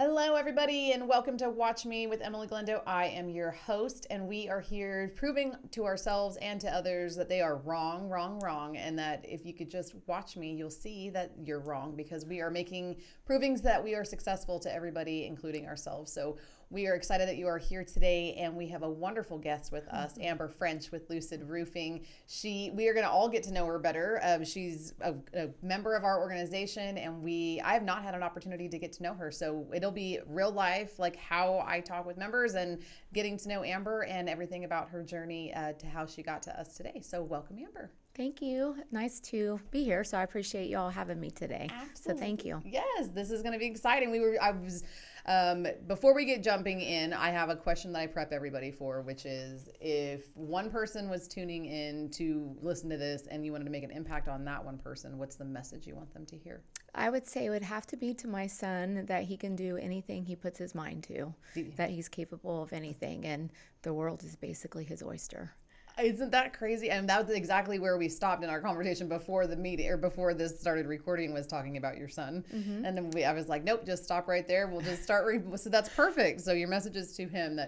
Hello, everybody, and welcome to Watch Me with Emily Glendo. I am your host, and we are here proving to ourselves and to others that they are wrong, and that if you could just watch me, you'll see that you're wrong because we are making provings that we are successful to everybody, including ourselves. So we are excited that you are here today, and we have a wonderful guest with us, Amber French with Lucid Roofing. We are going to all get to know her better. She's a member of our organization, and I have not had an opportunity to get to know her, so it'll be real life, like how I talk with members and getting to know Amber and everything about her journey to how she got to us today. So welcome, Amber. Thank you. Nice to be here. So I appreciate you all having me today. Absolutely. So thank you. Yes, this is going to be exciting. Before we get jumping in, I have a question that I prep everybody for, which is if one person was tuning in to listen to this and you wanted to make an impact on that one person, what's the message you want them to hear? I would say it would have to be to my son that he can do anything he puts his mind to, that he's capable of anything, and the world is basically his oyster. Isn't that crazy? And that was exactly where we stopped in our conversation before the meeting or before this started recording, was talking about your son. Mm-hmm. And then I was like, nope, just stop right there. We'll just start. So that's perfect. So your message is to him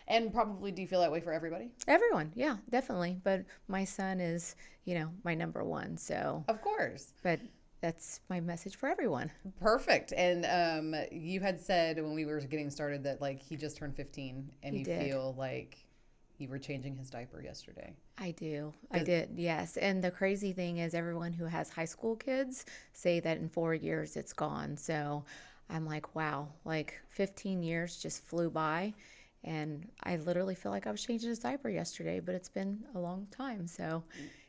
and probably do you feel that way for everybody? Everyone. Yeah, definitely. But my son is, my number one. So of course. But that's my message for everyone. Perfect. And you had said when we were getting started that like he just turned 15 and you feel like you were changing his diaper yesterday. I do. I did, yes. And the crazy thing is everyone who has high school kids say that in 4 years it's gone. So I'm like, wow, like 15 years just flew by. And I literally feel like I was changing his diaper yesterday, but it's been a long time. So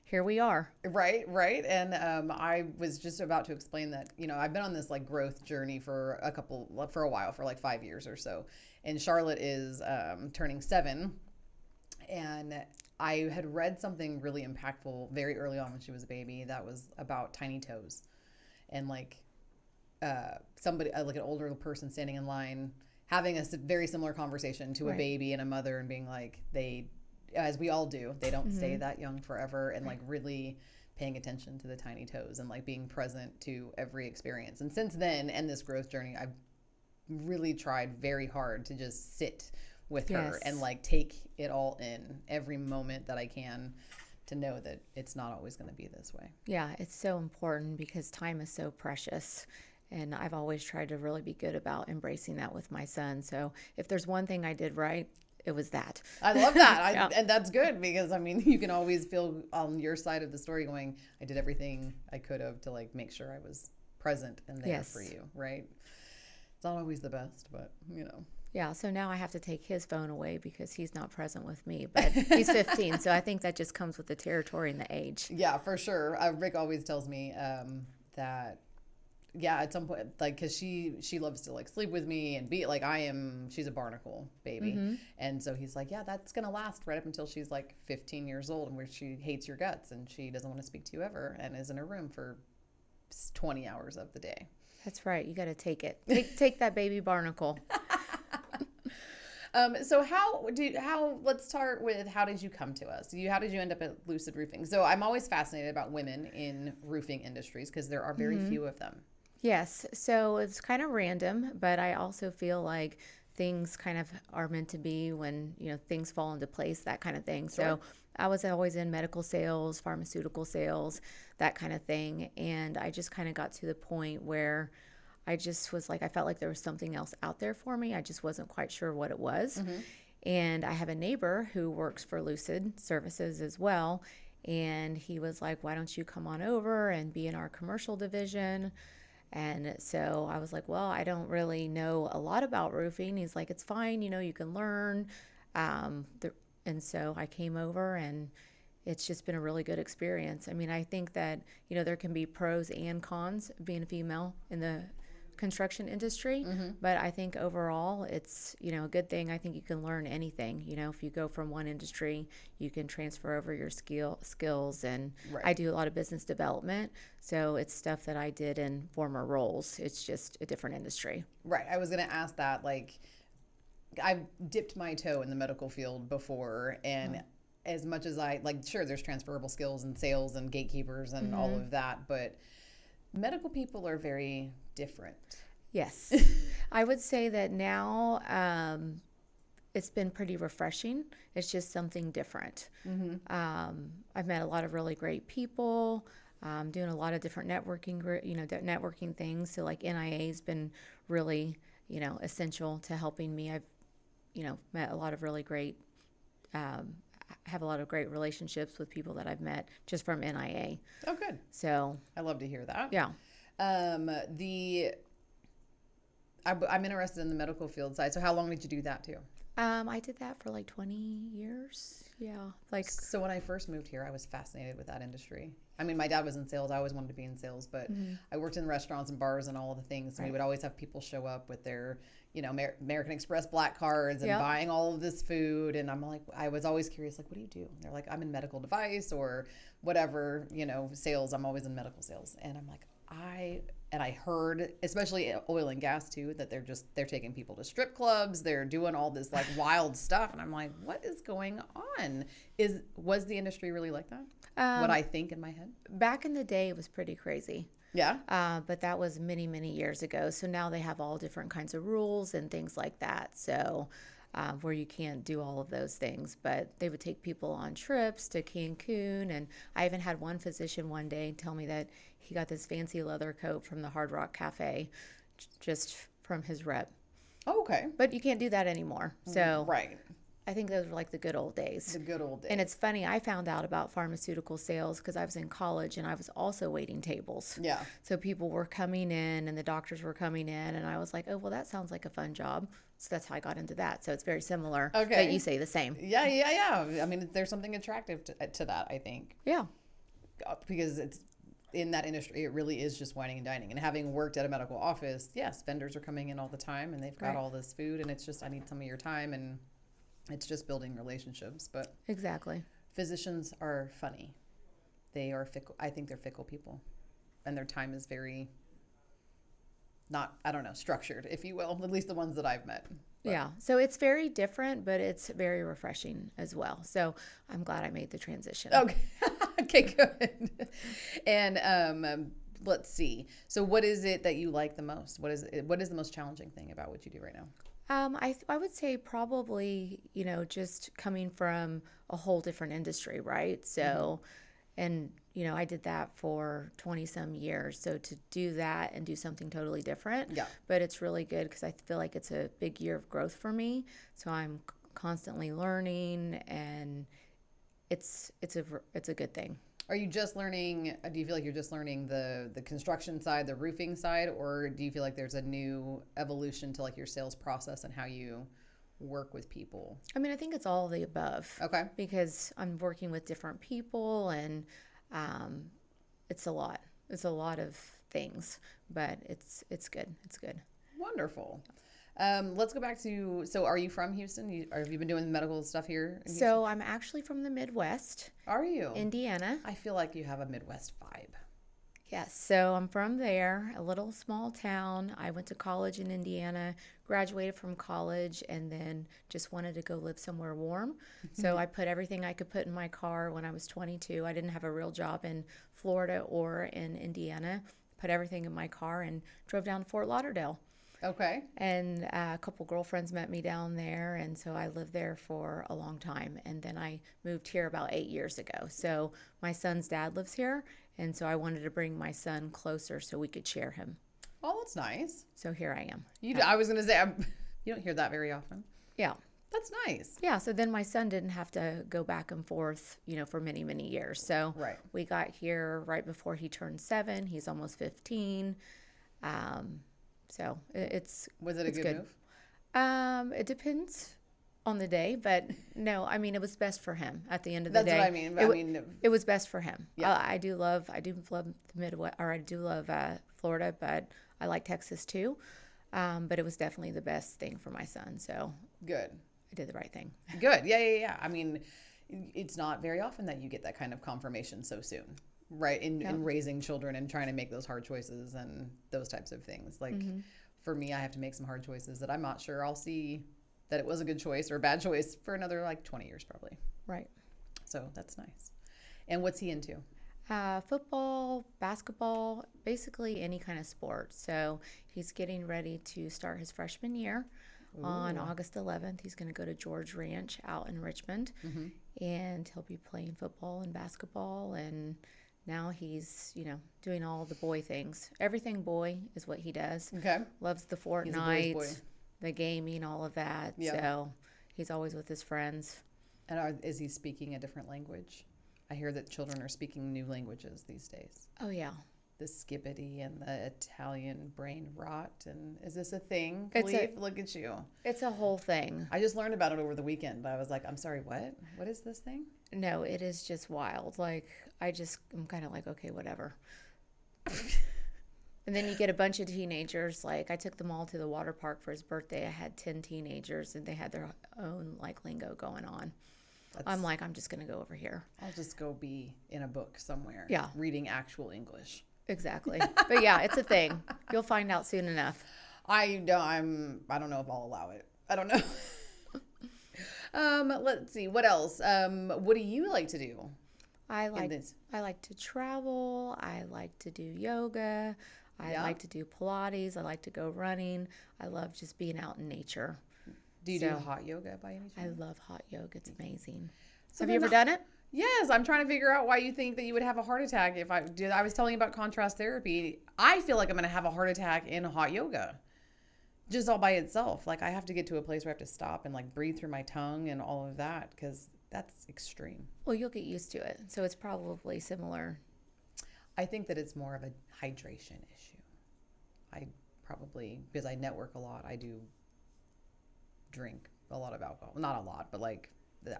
here we are. Right. And I was just about to explain that, I've been on this like growth journey for a while, for like 5 years or so. And Charlotte is turning 7. And I had read something really impactful very early on when she was a baby that was about tiny toes. And like somebody, like an older person standing in line, having a very similar conversation to a baby and a mother and being like, as we all do, they don't stay that young forever, and like really paying attention to the tiny toes and like being present to every experience. And since then, and this growth journey, I've really tried very hard to just sit with her and like take it all in every moment that I can, to know that it's not always going to be this way. Yeah, it's so important because time is so precious. And I've always tried to really be good about embracing that with my son. So if there's one thing I did right, it was that. I love that. And that's good because, you can always feel on your side of the story going, I did everything I could have to like make sure I was present and there for you, right? It's not always the best, but Yeah, so now I have to take his phone away because he's not present with me, but he's 15, so I think that just comes with the territory and the age. Yeah, for sure. Rick always tells me that, at some point, like, because she loves to, like, sleep with me and be, like, she's a barnacle baby. Mm-hmm. And so he's like, yeah, that's going to last right up until she's, like, 15 years old, and where she hates your guts and she doesn't want to speak to you ever and is in her room for 20 hours of the day. That's right. You got to take it. Take that baby barnacle. So let's start with, how did you come to us? How did you end up at Lucid Roofing? So I'm always fascinated about women in roofing industries because there are very few of them. Yes. So it's kind of random, but I also feel like things kind of are meant to be when, things fall into place, that kind of thing. Sure. So I was always in medical sales, pharmaceutical sales, that kind of thing. And I just kind of got to the point where I just was like, I felt like there was something else out there for me. I just wasn't quite sure what it was. Mm-hmm. And I have a neighbor who works for Lucid Services as well. And he was like, why don't you come on over and be in our commercial division? And so I was like, well, I don't really know a lot about roofing. He's like, it's fine. You can learn. And so I came over, and it's just been a really good experience. I think that, there can be pros and cons of being a female in the construction industry, but I think overall it's, a good thing. I think you can learn anything. If you go from one industry, you can transfer over your skills. And I do a lot of business development, so it's stuff that I did in former roles. It's just a different industry. Right. I was going to ask that. Like, I've dipped my toe in the medical field before, and as much as sure, there's transferable skills and sales and gatekeepers and all of that, but medical people are very different. Yes. I would say that now it's been pretty refreshing. It's just something different. I've met a lot of really great people, doing a lot of different networking things. So like NIA has been really, essential to helping me. I've, met a lot of really great, have a lot of great relationships with people that I've met just from NIA. Oh, good. So I love to hear that. yeah. I'm interested in the medical field side. So how long did you do that too? I did that for like 20 years. Yeah. So when I first moved here, I was fascinated with that industry. I mean, my dad was in sales. I always wanted to be in sales, but I worked in restaurants and bars and all the things. And we would always have people show up with their, American Express black cards and buying all of this food. And I'm like, I was always curious, like, what do you do? And they're like, I'm in medical device or whatever, sales. I'm always in medical sales. And I'm like, I heard, especially oil and gas too, that they're taking people to strip clubs. They're doing all this like wild stuff. And I'm like, what is going on? Was the industry really like that? What I think in my head? Back in the day, it was pretty crazy. Yeah. But that was many, many years ago. So now they have all different kinds of rules and things like that. So where you can't do all of those things. But they would take people on trips to Cancun. And I even had one physician one day tell me that he got this fancy leather coat from the Hard Rock Cafe just from his rep. Oh, okay. But you can't do that anymore. So right. I think those were like the good old days. The good old days. And it's funny, I found out about pharmaceutical sales because I was in college and I was also waiting tables. Yeah. So people were coming in and the doctors were coming in and I was like, oh, well, that sounds like a fun job. So that's how I got into that. So it's very similar that you say the same. Yeah. I mean, there's something attractive to that, I think. Yeah. Because it's in that industry, it really is just whining and dining. And having worked at a medical office, yes, vendors are coming in all the time and they've got all this food and it's just, I need some of your time, and it's just building relationships. But exactly. Physicians are funny. They are fickle. I think they're fickle people. And their time is very structured, if you will, at least the ones that I've met. But. Yeah. So it's very different, but it's very refreshing as well. So I'm glad I made the transition. Okay. Okay, good. And let's see. So what is it that you like the most? What is the most challenging thing about what you do right now? I would say probably, just coming from a whole different industry, right? So, and, I did that for 20 some years. So to do that and do something totally different, but it's really good because I feel like it's a big year of growth for me. So I'm constantly learning and it's a good thing. Are you just learning, do you feel like you're just learning the construction side, the roofing side, or do you feel like there's a new evolution to like your sales process and how you work with people? I mean, I think it's all of the above. Okay. Because I'm working with different people and it's a lot. It's a lot of things, but it's good. It's good. Wonderful. Let's go back to, so are you from Houston? Have you been doing medical stuff here in Houston? So I'm actually from the Midwest. Are you? Indiana. I feel like you have a Midwest vibe. Yes. So I'm from there, a little small town. I went to college in Indiana, graduated from college, and then just wanted to go live somewhere warm. So I put everything I could put in my car when I was 22. I didn't have a real job in Florida or in Indiana. Put everything in my car and drove down to Fort Lauderdale. Okay. And a couple girlfriends met me down there, and so I lived there for a long time. And then I moved here about 8 years ago. So my son's dad lives here, and so I wanted to bring my son closer so we could share him. Oh, that's nice. So here I am. I was going to say, you don't hear that very often. Yeah. That's nice. Yeah, so then my son didn't have to go back and forth, for many, many years. So we got here right before he turned 7. He's almost 15. So Was it a good move? It depends on the day, but no, I mean, it was best for him at the end of the day. That's what I mean. It was best for him. Yeah. I do love the Midwest, or I do love Florida, but I like Texas too. But it was definitely the best thing for my son. So good. I did the right thing. Good. Yeah. I mean, it's not very often that you get that kind of confirmation so soon. Right. In raising children and trying to make those hard choices and those types of things. Like for me, I have to make some hard choices that I'm not sure I'll see that it was a good choice or a bad choice for another 20 years probably. Right. So that's nice. And what's he into? Football, basketball, basically any kind of sport. So he's getting ready to start his freshman year on Ooh. August 11th. He's going to go to George Ranch out in Richmond, and he'll be playing football and basketball. And now he's, doing all the boy things. Everything boy is what he does. Okay. Loves the He's a boy's boy. Fortnite, the gaming, all of that. Yeah. So he's always with his friends. And is he speaking a different language? I hear that children are speaking new languages these days. Oh, yeah. The skippity and the Italian brain rot. And is this a thing? It's Look at you. It's a whole thing. I just learned about it over the weekend. I was like, I'm sorry, what? What is this thing? No, it is just wild. Like, I'm kind of like, okay, whatever. And then you get a bunch of teenagers. Like, I took them all to the water park for his birthday. I had 10 teenagers, and they had their own, like, lingo going on. I'm like, I'm just going to go over here. I'll just go be in a book somewhere. Yeah. Reading actual English. Exactly. But, yeah, it's a thing. You'll find out soon enough. I don't know if I'll allow it. I don't know. Let's see. What else? What do you like to do? I like to travel. I like to do yoga. I like to do Pilates. I like to go running. I love just being out in nature. Do you do hot yoga by any I chance? love hot yoga. It's amazing. So Have you ever done it? Yes, I'm trying to figure out why you think that you would have a heart attack if I did. I was telling you about contrast therapy. I feel like I'm going to have a heart attack in hot yoga. Just all by itself. Like I have to get to a place where I have to stop and like breathe through my tongue and all of that because that's extreme. Well, you'll get used to it. So it's probably similar. I think that it's more of a hydration issue. I probably, because I network a lot, I do drink a lot of alcohol. Not a lot, but like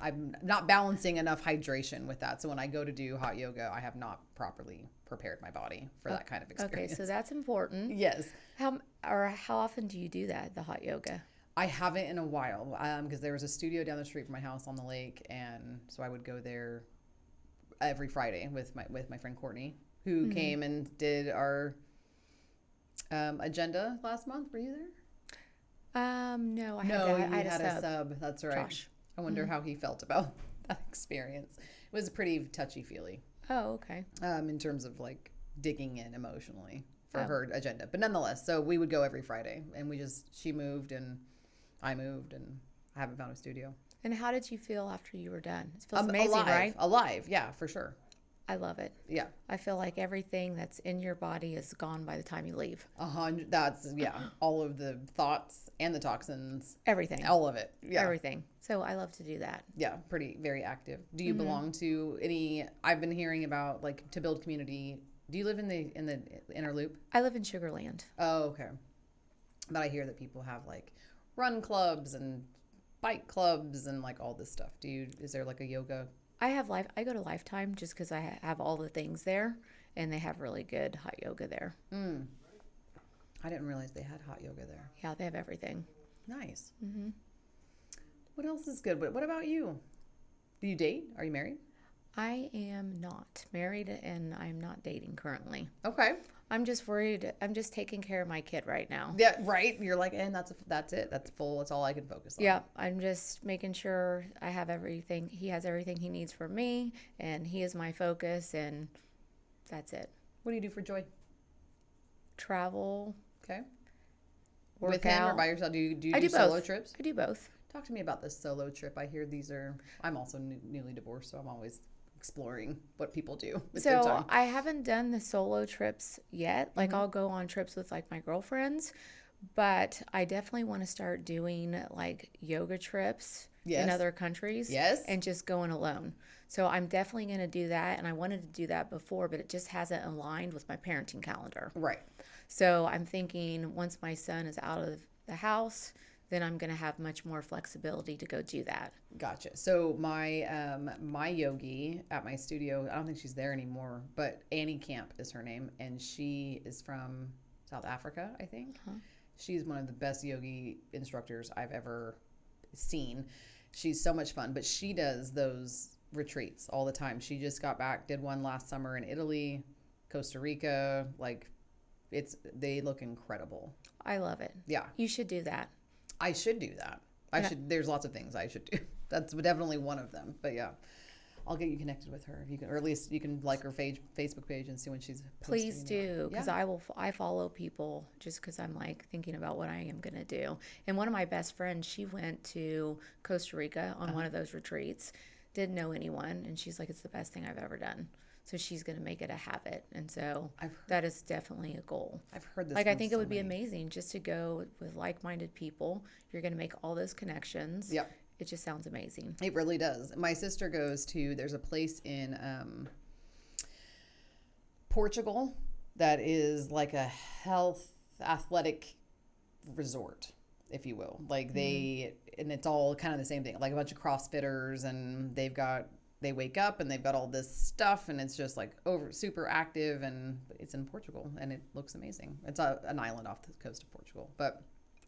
I'm not balancing enough hydration with that. So when I go to do hot yoga, I have not properly prepared my body for that kind of experience. Okay, so that's important. Yes. How often do you do that, the hot yoga? I haven't in a while because there was a studio down the street from my house on the lake, and so I would go there every Friday with my friend Courtney, who came and did our agenda last month. Were you there? No, I had a sub. That's right. Josh. I wonder how he felt about that experience. It was pretty touchy-feely. Oh, okay. In terms of like digging in emotionally for her agenda, but nonetheless, so we would go every Friday, and she moved and I moved, and I haven't found a studio. And how did you feel after you were done? It feels amazing, alive, right? Alive, yeah, for sure. I love it. Yeah. I feel like everything that's in your body is gone by the time you leave. 100. That's all of the thoughts and the toxins. Everything. All of it. Yeah. Everything. So I love to do that. Yeah, very active. Do you belong to any? I've been hearing about like to build community. Do you live in the inner loop? I live in Sugar Land. Oh, okay. But I hear that people have like run clubs and bike clubs and like all this stuff. Is there like a yoga? I go to Lifetime just because I have all the things there, and they have really good hot yoga there. I didn't realize they had hot yoga there. Yeah, they have everything. Nice. What else is good? What about you? Do you date? Are you married? I am not married, and I'm not dating currently. Okay. I'm just worried. I'm just taking care of my kid right now. Yeah, right. You're like, and that's it. That's full. That's all I can focus on. Yeah, I'm just making sure I have everything. He has everything he needs for me, and he is my focus, and that's it. What do you do for joy? Travel. Okay. Work With him out. or by yourself? Do you I do do solo both. trips? I do both. Talk to me about this solo trip. I hear I'm also newly divorced, so I'm always exploring what people do with their So time. I haven't done the solo trips yet. Like I'll go on trips with like my girlfriends, but I definitely want to start doing like yoga trips in other countries. Yes. And just going alone. So I'm definitely going to do that. And I wanted to do that before, but it just hasn't aligned with my parenting calendar. Right. So I'm thinking once my son is out of the house, then I'm going to have much more flexibility to go do that. Gotcha. So my yogi at my studio, I don't think she's there anymore, but Annie Camp is her name, and she is from South Africa, I think. She's one of the best yogi instructors I've ever seen. She's so much fun, but she does those retreats all the time. She just got back, did one last summer in Italy, Costa Rica. Like they look incredible. I love it. Yeah. You should do that. I should do that. There's lots of things I should do. That's definitely one of them. But yeah, I'll get you connected with her if you can, or at least you can like her Facebook page and see when she's posting. Please do, because I follow people just because I'm like thinking about what I am going to do. And one of my best friends, she went to Costa Rica on one of those retreats, didn't know anyone, and she's like, it's the best thing I've ever done. So she's going to make it a habit. And so that is definitely a goal. I've heard this. Like, I think it would be amazing just to go with like-minded people. You're going to make all those connections. Yep. It just sounds amazing. It really does. My sister goes to, there's a place in Portugal that is like a health athletic resort, if you will. Like and it's all kind of the same thing, like a bunch of CrossFitters, and they wake up and they've got all this stuff, and it's just like super active, and it's in Portugal, and it looks amazing. It's an island off the coast of Portugal, but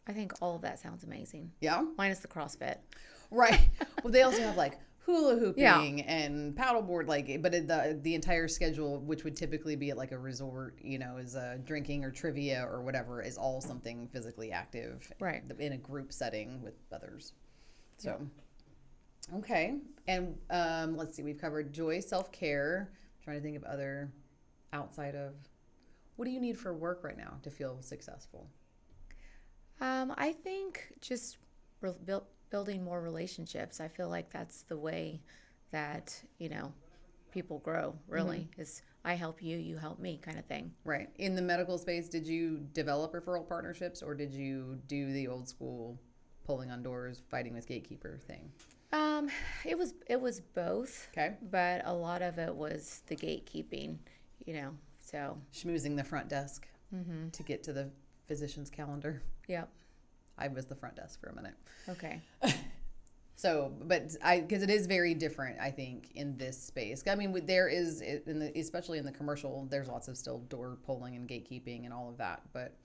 I think all of that sounds amazing. Yeah. Minus the CrossFit. Right. Well, they also have like hula hooping and paddleboard, like, but the entire schedule, which would typically be at like a resort, is drinking or trivia or whatever, is all something physically active, right, in a group setting with others. So, okay, and let's see, we've covered joy, self-care. I'm trying to think of other outside of. What do you need for work right now to feel successful? I think just building more relationships. I feel like that's the way that, people grow, really, is I help you, you help me kind of thing. Right. In the medical space, did you develop referral partnerships, or did you do the old school pulling on doors, fighting with gatekeeper thing? It was both. Okay. But a lot of it was the gatekeeping, so. Schmoozing the front desk to get to the physician's calendar. Yep. I was the front desk for a minute. Okay. So, but because it is very different, I think, in this space. I mean, there is, especially in the commercial, there's lots of still door pulling and gatekeeping and all of that. But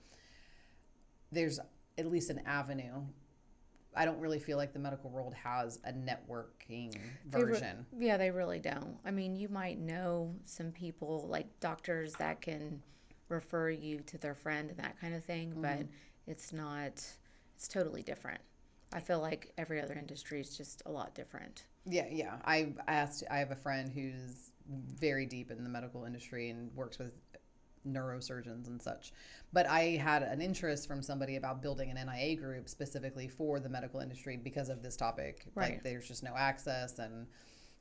there's at least an avenue. I don't really feel like the medical world has a networking version. They really don't. I mean, you might know some people, like doctors, that can refer you to their friend and that kind of thing, but it's totally different. I feel like every other industry is just a lot different. Yeah. I have a friend who's very deep in the medical industry and works with neurosurgeons and such. But I had an interest from somebody about building an NIA group specifically for the medical industry because of this topic. Right. Like, there's just no access and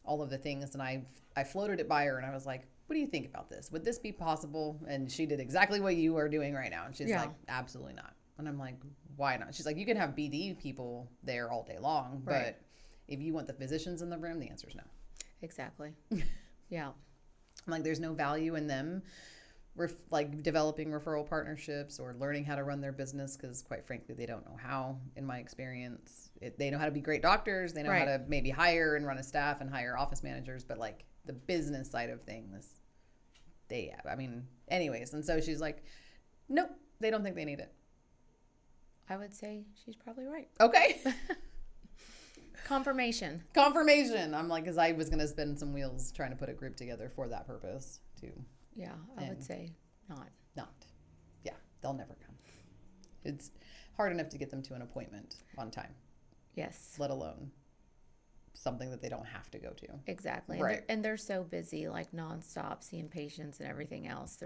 all of the things. And I floated it by her, and I was like, what do you think about this? Would this be possible? And she did exactly what you are doing right now. And she's like, absolutely not. And I'm like, why not? She's like, you can have BD people there all day long, but if you want the physicians in the room, the answer is no. Exactly. Yeah. I'm like, there's no value in them like developing referral partnerships or learning how to run their business, because quite frankly, they don't know how, in my experience. They know how to be great doctors. They know how to maybe hire and run a staff and hire office managers, but like the business side of things, anyways. And so she's like, nope, they don't think they need it. I would say she's probably right. Okay. Confirmation. I'm like, because I was going to spin some wheels trying to put a group together for that purpose too. Yeah, I would say not. Yeah, they'll never come. It's hard enough to get them to an appointment on time. Yes. Let alone something that they don't have to go to. Exactly. Right. And they're so busy, like nonstop, seeing patients and everything else.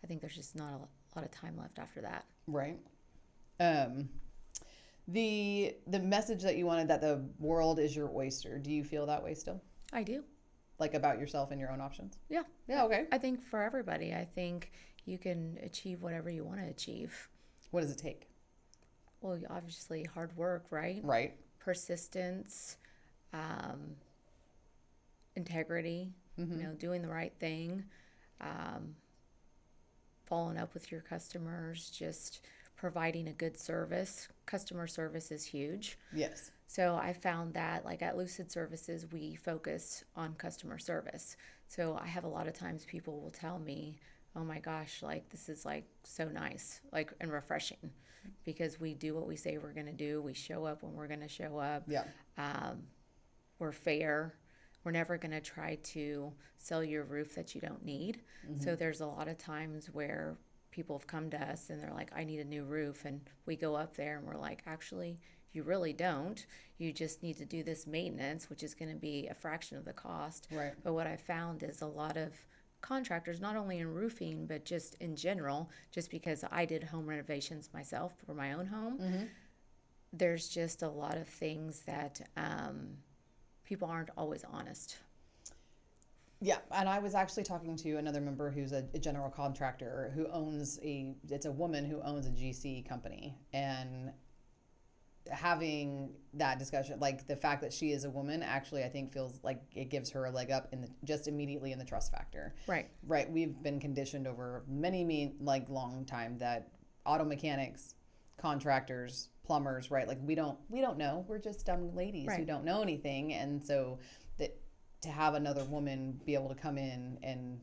I think there's just not a lot of time left after that. Right. The message that you wanted, that the world is your oyster, do you feel that way still? I do. Like about yourself and your own options? Yeah. Yeah, okay. I think for everybody, I think you can achieve whatever you want to achieve. What does it take? Well, obviously hard work, right? Right. Persistence, integrity, doing the right thing, following up with your customers, just providing a good service. Customer service is huge. Yes. So I found that, like at Lucid Services, we focus on customer service. So I have a lot of times people will tell me, oh my gosh, like this is like so nice, like, and refreshing, because we do what we say we're going to do. We show up when we're going to show up. Yeah. We're fair. We're never going to try to sell you a roof that you don't need. So there's a lot of times where people have come to us and they're like, I need a new roof. And we go up there and we're like, actually, you really don't. You just need to do this maintenance, which is going to be a fraction of the cost. Right. But what I found is a lot of contractors, not only in roofing, but just in general, just because I did home renovations myself for my own home, there's just a lot of things that people aren't always honest. Yeah, and I was actually talking to another member who's a general contractor who owns it's a woman who owns a GC company, and having that discussion, like the fact that she is a woman, actually I think feels like it gives her a leg up just immediately in the trust factor. Right. Right. We've been conditioned over many long time that auto mechanics, contractors, plumbers, right? Like we don't know. We're just dumb ladies who don't know anything, and so that to have another woman be able to come in and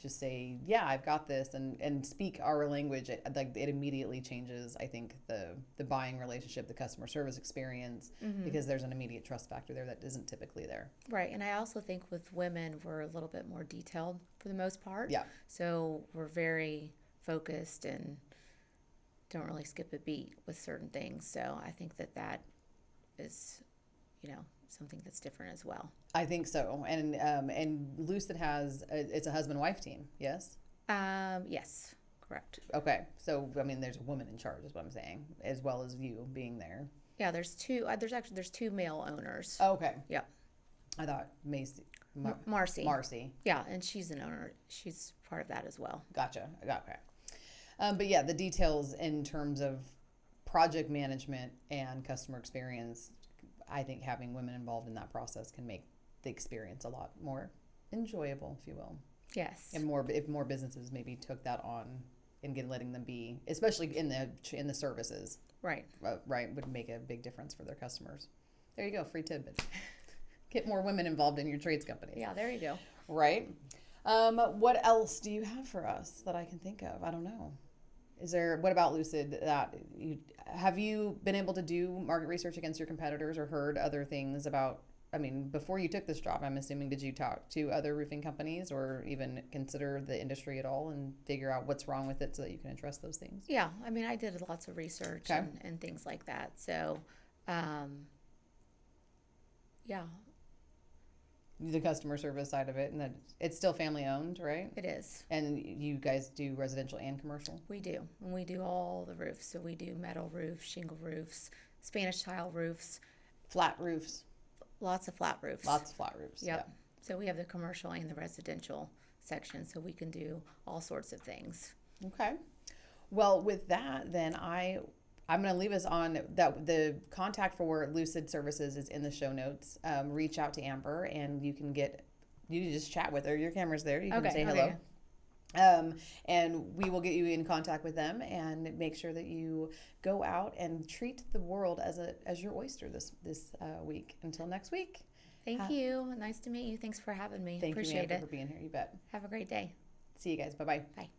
just say, yeah, I've got this, and speak our language, it immediately changes, I think, the buying relationship, the customer service experience, because there's an immediate trust factor there that isn't typically there. Right. And I also think with women, we're a little bit more detailed for the most part. Yeah. So we're very focused and don't really skip a beat with certain things. So I think that is, something that's different as well. I think so. And Lucid it's a husband-wife team, yes? Yes, correct. Okay. So, I mean, there's a woman in charge is what I'm saying, as well as you being there. Yeah, there's two. There's two male owners. Okay. Yeah. I thought Marcy. Marcy. Yeah, and she's an owner. She's part of that as well. Gotcha. Okay. But yeah, the details in terms of project management and customer experience, I think having women involved in that process can make the experience a lot more enjoyable, if you will. Yes. And if more businesses maybe took that on and letting them be, especially in the services. Right. Right, would make a big difference for their customers. There you go, free tidbit. Get more women involved in your trades companies. Yeah, there you go. Right. What else do you have for us that I can think of? I don't know. What about Lucid have you been able to do market research against your competitors or heard other things about, I mean, before you took this job, I'm assuming, did you talk to other roofing companies or even consider the industry at all and figure out what's wrong with it so that you can address those things? Yeah, I mean, I did lots of research and things like that. So, yeah. The customer service side of it, and that it's still family owned, right? It is. And you guys do residential and commercial? We do. And we do all the roofs. So we do metal roofs, shingle roofs, Spanish tile roofs. Flat roofs? Lots of flat roofs. Lots of flat roofs, Yep. Yeah. So we have the commercial and the residential section, so we can do all sorts of things. Okay. Well, with that, then I'm going to leave us on that. The contact for Lucid Services is in the show notes. Reach out to Amber, and you can just chat with her. Your camera's there. You can say hello. And we will get you in contact with them and make sure that you go out and treat the world as your oyster this week. Until next week. Thank you. Nice to meet you. Thanks for having me. Thank Appreciate you, Amber, it. for being here. You bet. Have a great day. See you guys. Bye-bye. Bye.